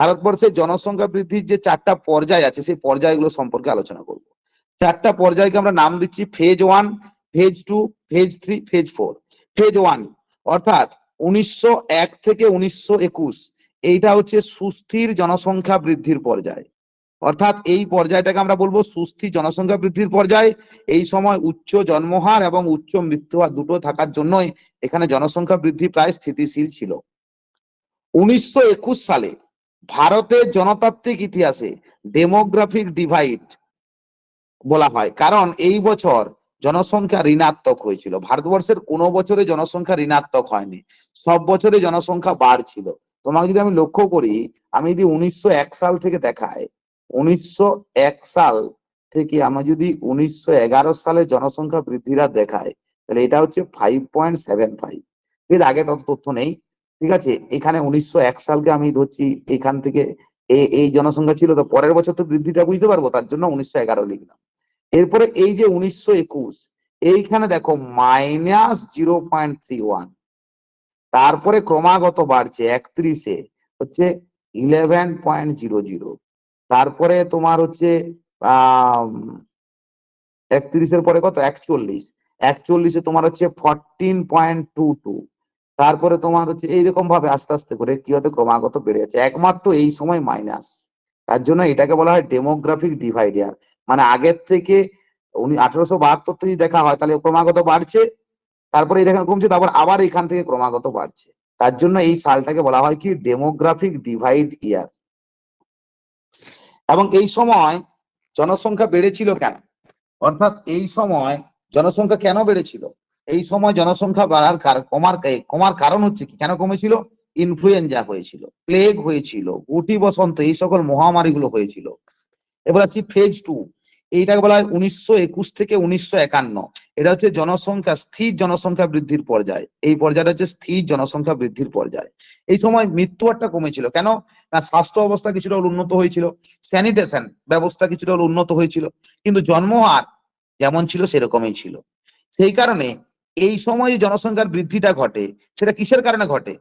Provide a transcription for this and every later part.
ভারতবর্ষের জনসংখ্যা বৃদ্ধির যে 4টা পর্যায় আছে সেই পর্যায়গুলো সম্পর্কে আলোচনা করব। 4টা পর্যায়কে আমরা নাম দিচ্ছি phase 1, phase 2, phase 3, phase 4। Phase 1 অর্থাৎ 1901 থেকে 1921, এইটা হচ্ছে সুস্থির জনসংখ্যা বৃদ্ধির পর্যায়। অর্থাৎ এই পর্যায়টাকে আমরা বলবো সুস্থির জনসংখ্যা বৃদ্ধির পর্যায়। এই সময় উচ্চ জন্মহার এবং উচ্চ মৃত্যুহার দুটো থাকার জন্যই এখানে জনসংখ্যা বৃদ্ধি প্রায় স্থিতিশীল ছিল। 1921 সালে ভারতের জনতান্ত্রিক ইতিহাসে ডেমোগ্রাফিক ডিভাইড বলা হয়, কারণ এই বছর জনসংখ্যা ঋণাত্মক হয়েছিল। ভারতবর্ষের কোনো বছরে জনসংখ্যা ঋণাত্মক হয়নি, সব বছরে জনসংখ্যা বাড়ছিল। তোমাকে যদি আমি লক্ষ্য করি, আমি যদি 1901 সাল থেকে দেখাই, 1901 সাল থেকে আমি যদি 1911 সালে জনসংখ্যা বৃদ্ধির হার দেখাই, তাহলে এটা হচ্ছে 5.75। এর আগে তত তথ্য নেই, ঠিক আছে। এখানে 1901 সালকে আমি ধরছি, এখান থেকে এই জনসংখ্যা ছিল, তো পরের বছর তো বৃদ্ধিটা বুঝতে পারবো, তার জন্য 1911 লিখলাম। এরপরে এই যে 1921, এইখানে দেখো -0.31, তারপরে ক্রমাগত বাড়ছে। 31-এ হচ্ছে 11.00, তারপরে তোমার হচ্ছে 31-এর পরে কত, 41, 41-এ তোমার হচ্ছে 14.22, তারপরে তোমার হচ্ছে এইরকম ভাবে আস্তে আস্তে করে কি হতে ক্রমাগত বেড়ে যাচ্ছে, একমাত্র এই সময় মাইনাস। তার জন্য এটাকে বলা হয় ডেমোগ্রাফিক ডিভাইড ইয়ার। মানে আগের থেকে 1872 যদি দেখা হয় তাহলে ক্রমাগত বাড়ছে, তারপরে এখানে কমছে, তারপর আবার এখান থেকে ক্রমাগত বাড়ছে। তার জন্য এই সালটাকে বলা হয় কি ডেমোগ্রাফিক ডিভাইড ইয়ার। এবং এই সময় জনসংখ্যা বেড়েছিল কেন, অর্থাৎ এই সময় জনসংখ্যা কেন বেড়েছিল, এই সময় জনসংখ্যা বাড়ার কমার কারণ হচ্ছে কি, কেন কমেছিল? ইনফ্লুয়েঞ্জা হয়েছিল, প্লেগ হয়েছিল, গুটি বসন্ত, এই সকল মহামারী গুলো হয়েছিল। এবার আসছি ফেজ 2, এইটাকে বলা হয় 1921 থেকে 1951। এটা হচ্ছে জনসংখ্যা স্থির জনসংখ্যা বৃদ্ধির পর্যায়। এই পর্যায়টা হচ্ছে স্থির জনসংখ্যা বৃদ্ধির পর্যায়। এই সময় মৃত্যু হারটা কমেছিল কেন না, স্বাস্থ্য অবস্থা কিছুটা উন্নত হয়েছিল, স্যানিটেশন ব্যবস্থা কিছুটা উন্নত হয়েছিল, কিন্তু জন্মহার যেমন ছিল সেরকমই ছিল। সেই কারণে এই সময় জনসংখ্যার বৃদ্ধিটা ঘটে, সেটা কিসের কারণে ঘটে?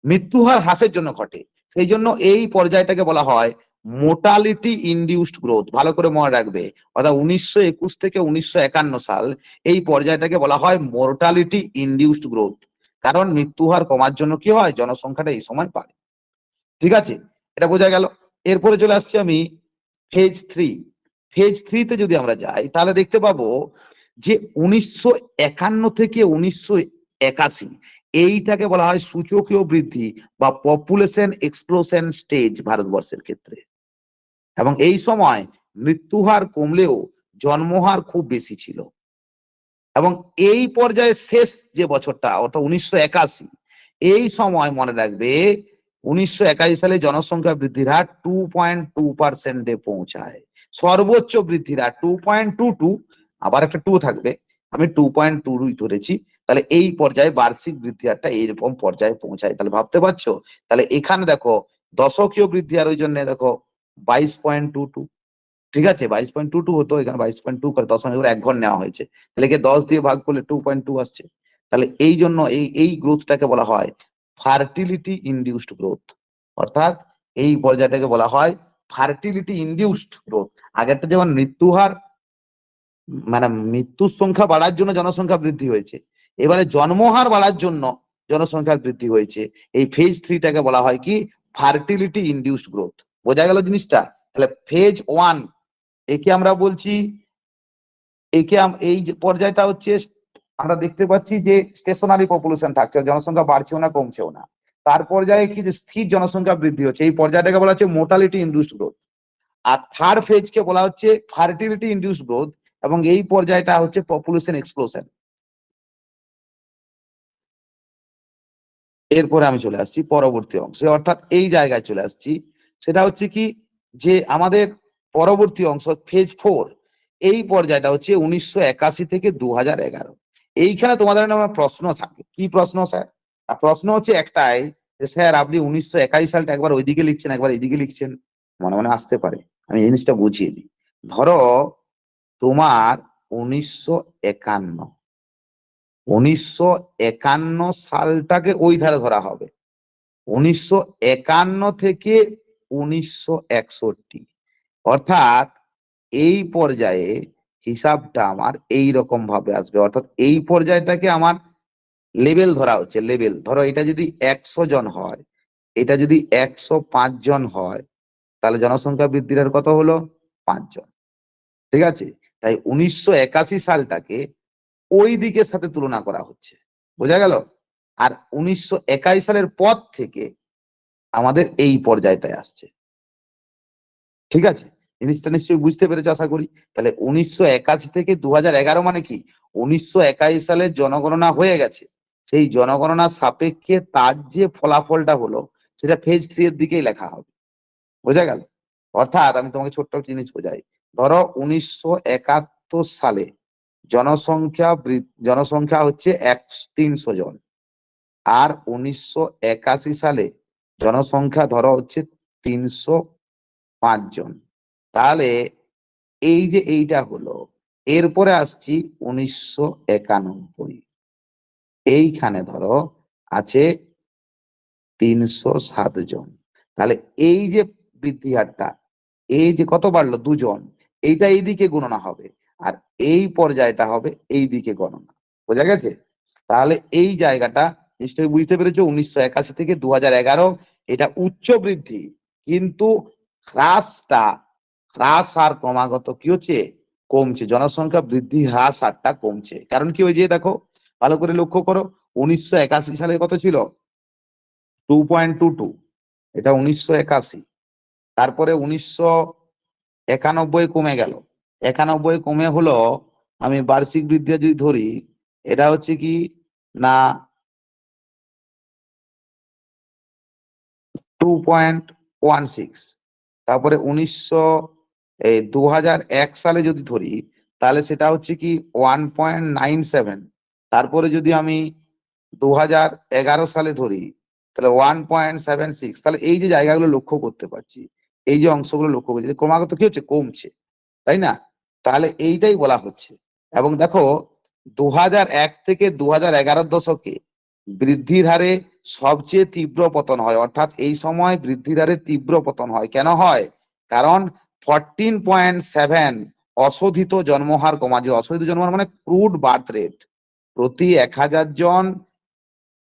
মৃত্যুহার হ্রাসের জন্য ঘটে। সেই জন্য এই পর্যায়টাকে বলা হয় মোর্টালিটি ইনডিউসড গ্রোথ। ভালো করে মনে রাখবে, অর্থাৎ 1921 থেকে 1951 সাল, এই পর্যায়টাকে বলা হয় মোর্টালিটি ইনডিউসড গ্রোথ। কারণ মৃত্যুহার কমার জন্য কি হয়, জনসংখ্যাটা এই সময় বাড়ে। ঠিক আছে, এটা বোঝা গেল। এরপরে চলে আসছি আমি ফেজ 3। ফেজ 3-তে যদি আমরা যাই তাহলে দেখতে পাবো যে 1951 থেকে 1981, এইটাকে বলা হয় সূচকীয় বৃদ্ধি বা পপুলেশন এক্সপ্লোশন স্টেজ ভারতবর্ষের ক্ষেত্রে। এবং এই সময় মৃত্যুহার কমলেও জন্মহার খুব বেশি ছিল। এবং এই পর্যায়ে শেষ যে বছরটা অর্থাৎ 1981, এই সময় মনে রাখবে 1981 সালে জনসংখ্যা বৃদ্ধির হার 2.2%-এ পৌঁছায়। সর্বোচ্চ বৃদ্ধির হার 2.22, আবার একটা 2 থাকবে, আমি 2.2 ধরেছি। তাহলে এই পর্যায়ে বার্ষিক বৃদ্ধি হারটা এইরকম পর্যায়ে পৌঁছায়। তাহলে ভাবতে পারছো, তাহলে এখানে দেখো দশকীয় বৃদ্ধি হার, ওই জন্য দেখো 22.22। ঠিক আছে, 22.22 হতো, এখানে 22.2 করে দশমিক করে 1 ঘর নেওয়া হয়েছে, তাহলে 10 দিয়ে ভাগ করলে 2.2 আসছে। তাহলে এই জন্য এই গ্রোথটাকে বলা হয় ফার্টিলিটি ইনডিউসড গ্রোথ। অর্থাৎ এই পর্যায়টাকে বলা হয় ফার্টিলিটি ইনডিউসড গ্রোথ। আগেরটা যেমন মৃত্যুহার মানে মৃত্যুর সংখ্যা বাড়ার জন্য জনসংখ্যা বৃদ্ধি হয়েছে, এবারে জন্মহার বাড়ার জন্য জনসংখ্যার বৃদ্ধি হয়েছে। এই ফেজ 3টাকে বলা হয় কি ফার্টিলিটি ইনডিউসড গ্রোথ। বোঝা গেল জিনিসটা? তাহলে ফেজ 1 একে আমরা বলছি, এই যে পর্যায়টা হচ্ছে আমরা দেখতে পাচ্ছি যে স্টেশনারি পপুলেশন থাকছে, জনসংখ্যা বাড়ছেও না কমছেও না। তার পর্যায়ে কি যে স্থির জনসংখ্যা বৃদ্ধি হচ্ছে, এই পর্যায়টাকে বলা হচ্ছে মোর্টালিটি ইনডিউসড গ্রোথ। আর থার্ড ফেজকে বলা হচ্ছে ফার্টিলিটি ইনডিউসড গ্রোথ, এবং এই পর্যায়টা হচ্ছে পপুলেশন এক্সপ্লোশন। এরপরে আমি চলে আসছি পরবর্তী অংশে, অর্থাৎ এই জায়গায় চলে আসছি। সেটা হচ্ছে কি যে আমাদের পরবর্তী অংশ ফেজ 4, এই পর্যায়টা হচ্ছে 1981 থেকে 2011। এইখানে তোমাদের আমার প্রশ্ন থাকে, কি প্রশ্ন স্যার? প্রশ্ন হচ্ছে একটাই যে স্যার আপনি 1981 সালটা একবার ওইদিকে লিখছেন একবার এইদিকে লিখছেন, মনে মনে আসতে পারে। আমি এই জিনিসটা বুঝিয়ে দিই। ধরো তোমার 1951 সালটাকে ওই ধারে ধরা হবে। 1951 থেকে 1961। অর্থাৎ এই পর্যায়ে হিসাবটা আমার এই রকম ভাবে আসবে, অর্থাৎ এই পর্যায়টাকে আমার লেভেল ধরা হচ্ছে। লেভেল ধরো এটা যদি 100 জন হয়, এটা যদি 105 জন হয়, তাহলে জনসংখ্যা বৃদ্ধির হার কত হলো? 5 জন। ঠিক আছে, তাই 1981 সালটাকে ওই দিকের সাথে তুলনা করা হচ্ছে, বোঝা গেল? আর 1921 সালের পর থেকে আমাদের এই পর্যায়টায় আসছে। ঠিক আছে, জিনিসটা নিশ্চয়ই বুঝতে পেরেছো আশা করি। তাহলে 1981 থেকে 2011 মানে কি, 1921 সালে জনগণনা হয়ে গেছে, সেই জনগণনার সাপেক্ষে তার যে ফলাফলটা হলো সেটা ফেজ 3 এর দিকেই লেখা হবে, বোঝা গেল? অর্থাৎ আমি তোমাকে ছোট্ট একটা জিনিস বোঝাই। ধরো 1971 সালে জনসংখ্যা হচ্ছে 300 জন, আর 1981 সালে জনসংখ্যা ধরো হচ্ছে 305 জন। তাহলে এই যে এইটা হলো, এরপরে আসছি 1991, এইখানে ধরো আছে 307 জন। তাহলে এই যে বৃদ্ধি হারটা, এই যে কত বাড়লো? 2 জন, এইটা এইদিকে গণনা হবে, আর এই পর্যায়টা হবে এই দিকে গণনা, বোঝা গেছে? তাহলে এই জায়গাটা নিশ্চয়ই বুঝতে পেরেছো। 1981 থেকে 2011 এটা উচ্চ বৃদ্ধি, কিন্তু হ্রাস আর ক্রমাগত কি হচ্ছে? কমছে। জনসংখ্যা বৃদ্ধি হ্রাস হারটা কমছে। কারণ কি, ওই যে দেখো, ভালো করে লক্ষ্য করো, 1981 সালে কত ছিল? 2.22, এটা 1981। তারপরে 1991 কমে গেল, 91 কমে হলো, আমি বার্ষিক বৃদ্ধি যদি ধরি, এটা হচ্ছে কি না 2.16। তারপরে 2001 সালে যদি ধরি, তাহলে সেটা হচ্ছে কি 1.97। তারপরে যদি আমি 2011 সালে ধরি, তাহলে 1.76। তাহলে এই যে জায়গাগুলো লক্ষ্য করতে পারছি, এই যে অংশগুলো লক্ষ্য করছি, ক্রমাগত কি হচ্ছে? কমছে, তাই না? তাহলে এইটাই বলা হচ্ছে। এবং দেখো, 2001 থেকে 2011 দশকে বৃদ্ধির হারে সবচেয়ে তীব্র পতন হয়, অর্থাৎ এই সময় বৃদ্ধির হারে তীব্র পতন হয়। কেন হয়? কারণ 14.7 অশোধিত জন্মহার কমা যায়। অশোধিত জন্মহার মানে ক্রুড বার্থ রেট, প্রতি 1000 জন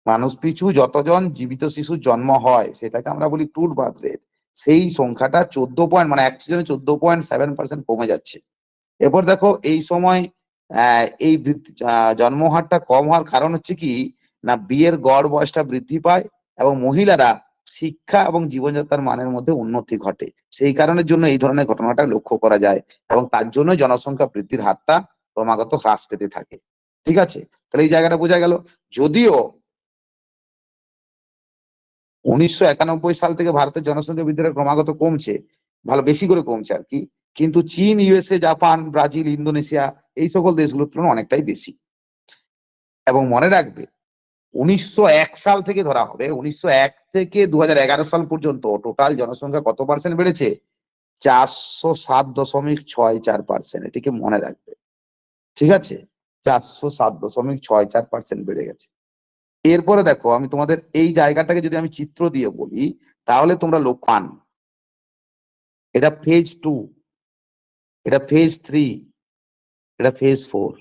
মানুষ পিছু যতজন জীবিত শিশুর জন্ম হয় সেটাকে আমরা বলি ক্রুড বার্থ রেট। সেই সংখ্যাটা 14 মানে 100 জনে 14.7% কমে যাচ্ছে। এরপর দেখো, এই সময় এই জন্মহারটা কম হওয়ার কারণ হচ্ছে কি না, বিয়ের গড় বয়সটা বৃদ্ধি পায় এবং মহিলারা শিক্ষা এবং জীবনযাত্রার মানের মধ্যে উন্নতি ঘটে। সেই কারণের জন্য এই ধরনের ঘটনাটা লক্ষ্য করা যায়, এবং তার জন্য জনসংখ্যা বৃদ্ধির হারটা ক্রমাগত হ্রাস পেতে থাকে। ঠিক আছে, তাহলে এই জায়গাটা বোঝা গেল। যদিও 1991 সাল থেকে ভারতের জনসংখ্যা বৃদ্ধির হার ক্রমাগত কমছে, ভালো বেশি করে কমছে আর কি, কিন্তু চীন, ইউএসএ, জাপান, ব্রাজিল, ইন্দোনেশিয়া এই সকল দেশগুলোর তুলনায় অনেকটাই বেশি। এবং মনে রাখবে, 1901 সাল থেকে ধরা হবে, 1901 থেকে 2011 সাল পর্যন্ত টোটাল জনসংখ্যা কত পার্সেন্ট বেড়েছে? 407.64%। এটিকে মনে রাখবে, ঠিক আছে? 407.64% বেড়ে গেছে। এরপরে দেখো, আমি তোমাদের এই জায়গাটাকে যদি আমি চিত্র দিয়ে বলি, তাহলে তোমরা লক্ষ্য পান, এটা ফেজ 2, এটা ফেজ 3, এটা ফেজ 4।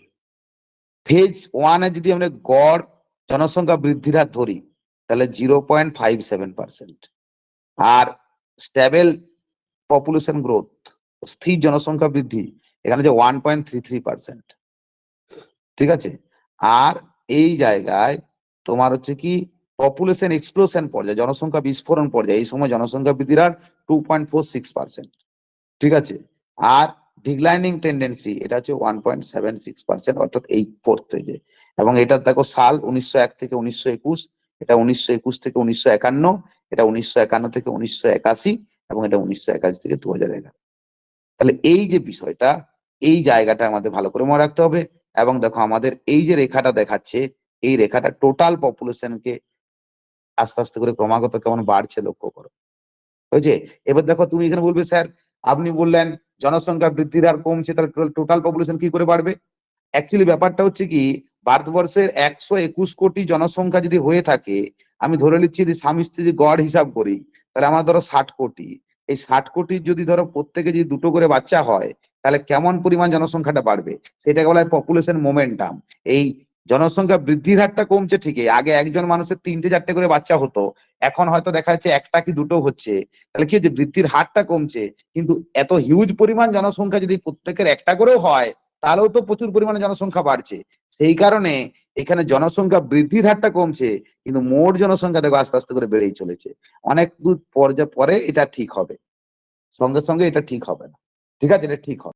ফেজ 1 এ যদি আমরা গড় জনসংখ্যা বৃদ্ধির হার ধরি, তাহলে 0.57%। আর স্টেবল পপুলেশন গ্রোথ, স্থির জনসংখ্যা বৃদ্ধি, এখানে যে 1.33%। ঠিক আছে, আর এই জায়গায় তোমার হচ্ছে কি পপুলেশন এক্সপ্লোশন পর্যায়ে, জনসংখ্যা বিস্ফোরণ পর্যায়ে, এই সময় জনসংখ্যা বৃদ্ধির হার 2.46%। ঠিক আছে, আর ডিক্লাইনিং টেন্ডেন্সি, এটা হচ্ছে 1.76%, অর্থাৎ এই ফোর্থ ফেজে। এবং এটা দেখো সাল 1901 থেকে 1921, এটা 1921 থেকে 1951, এটা 1951 থেকে 1981, এবং এটা 1981 থেকে 2011। তাহলে এই যে বিষয়টা, এই জায়গাটা আমাদের ভালো করে মনে রাখতে হবে। এবং দেখো, আমাদের এই যে রেখাটা দেখাচ্ছে, এই রেখাটা টোটাল পপুলেশনকে আস্তে আস্তে করে ক্রমাগত কেমন বাড়ছে লক্ষ্য করো, হয়েছে? এবার দেখো, তুমি এখানে বলবে স্যার আপনি বললেন জনসংখ্যা বৃদ্ধির হার কমছে, তাহলে টোটাল পপুলেশন কি করে বাড়বে? অ্যাকচুয়ালি ব্যাপারটা হচ্ছে কি, ভারতবর্ষের 121 কোটি জনসংখ্যা যদি হয়ে থাকে, আমি ধরে নিচ্ছি যে স্বামী স্ত্রী গড় হিসাব করি, তাহলে আমার ধরো 60 কোটি, এই 60 কোটির যদি ধরো প্রত্যেকে যদি দুটো করে বাচ্চা হয়, তাহলে কেমন পরিমাণ জনসংখ্যাটা বাড়বে? সেটাকে বলা হয় পপুলেশন মোমেন্টাম। এই জনসংখ্যা বৃদ্ধির হারটা কমছে ঠিকই, আগে একজন মানুষের 3টে 4টে করে বাচ্চা হতো, এখন হয়তো দেখা যাচ্ছে একটা কি দুটো হচ্ছে। তাহলে কি হচ্ছে, বৃদ্ধির হারটা কমছে, কিন্তু এত হিউজ পরিমাণ জনসংখ্যা যদি প্রত্যেকের একটা করেও হয়, তাহলেও তো প্রচুর পরিমাণে জনসংখ্যা বাড়ছে। সেই কারণে এখানে জনসংখ্যা বৃদ্ধির হারটা কমছে, কিন্তু মোট জনসংখ্যা দেখো আস্তে আস্তে করে বেড়েই চলেছে। অনেক দূর পর্যায়ে পরে এটা ঠিক হবে, সঙ্গে সঙ্গে এটা ঠিক হবে না। ঠিক আছে, এটা ঠিক হবে।